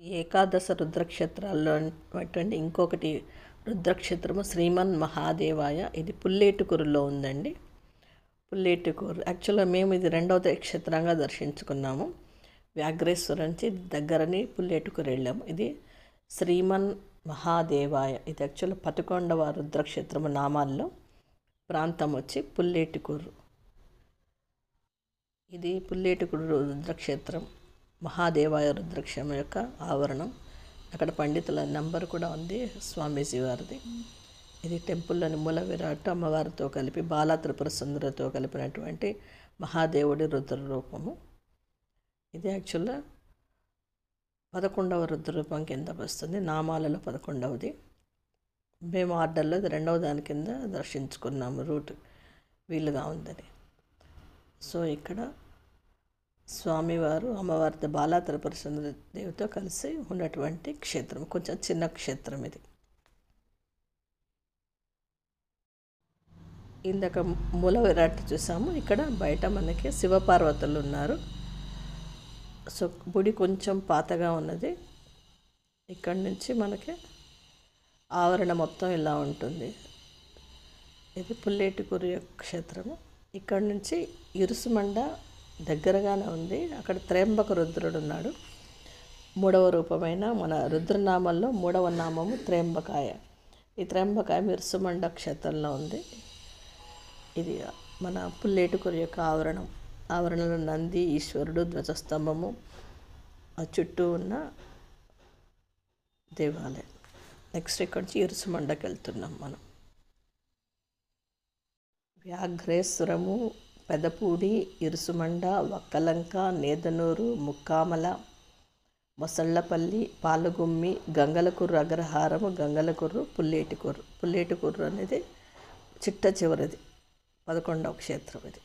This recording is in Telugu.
ఈ ఏకాదశ రుద్రక్షేత్రాల్లో అటువంటి ఇంకొకటి రుద్రక్షేత్రము శ్రీమన్ మహాదేవాయ. ఇది పుల్లేటుకూరులో ఉందండి. పుల్లేటుకూరు యాక్చువల్గా మేము ఇది రెండవ క్షేత్రంగా దర్శించుకున్నాము. వ్యాఘ్రేశ్వరం నుంచి దగ్గరని పుల్లేటుకూరు వెళ్ళాము. ఇది శ్రీమన్ మహాదేవాయ. ఇది యాక్చువల్గా 11వ రుద్రక్షేత్రము నామాల్లో ప్రాంతం వచ్చి పుల్లేటుకూరు. ఇది పుల్లేటుకూరు రుద్రక్షేత్రం, మహాదేవాయ రుద్రక్షేత్రం యొక్క ఆవరణం. అక్కడ పండితుల నెంబర్ కూడా ఉంది స్వామీజీ వారిది. ఇది టెంపుల్లోని మూల విరాట్ అమ్మవారితో కలిపి బాలా త్రిపుర సుందరితో కలిపినటువంటి మహాదేవుడి రుద్ర రూపము. ఇది యాక్చువల్గా 11వ రుద్ర రూపం కింద వస్తుంది. నామాలలో 11వది. మేము ఆర్డర్లో ఇది రెండవ దాని కింద దర్శించుకున్నాము, రూట్ వీలుగా ఉందని. సో ఇక్కడ స్వామివారు అమ్మవారితో బాలా త్రిపుర సుందరి దేవితో కలిసి ఉన్నటువంటి క్షేత్రం, కొంచెం చిన్న క్షేత్రం ఇది. ఇందాక మూల విరాట్ చూసాము. ఇక్కడ బయట మనకి శివపార్వతులు ఉన్నారు. సో గుడి కొంచెం పాతగా ఉన్నది. ఇక్కడి నుంచి మనకి ఆవరణ మొత్తం ఇలా ఉంటుంది. ఇది పుల్లేటుకూరు క్షేత్రము. ఇక్కడ నుంచి ఇరుసుమండ దగ్గరగానే ఉంది. అక్కడ త్రయంబక రుద్రుడు ఉన్నాడు. 3వ రూపమైన మన రుద్రనామంలో 3వ నామము త్రయంబకాయ. ఈ త్రయంబకాయ ఇరుసుమండ క్షేత్రంలో ఉంది. ఇది మన పుల్లేటుకూరు యొక్క ఆవరణలో నంది, ఈశ్వరుడు, ధ్వజస్తంభము, ఆ చుట్టూ ఉన్న దేవాలయం. నెక్స్ట్ ఇక్కడ నుంచి ఇరుసుమండకి వెళ్తున్నాం మనం. వ్యాఘ్రేశ్వరము, పెదపూడి, ఇరుసుమండ, వక్కలంక, నేదనూరు, ముక్కామల, మొసళ్ళపల్లి, పాలుగుమ్మి, గంగలకుర్రు అగ్రహారము, గంగలకుర్రు, పుల్లేటుకూరు. పుల్లేటుకూరు అనేది చిట్ట చివరిది 11వ క్షేత్రం ఇది.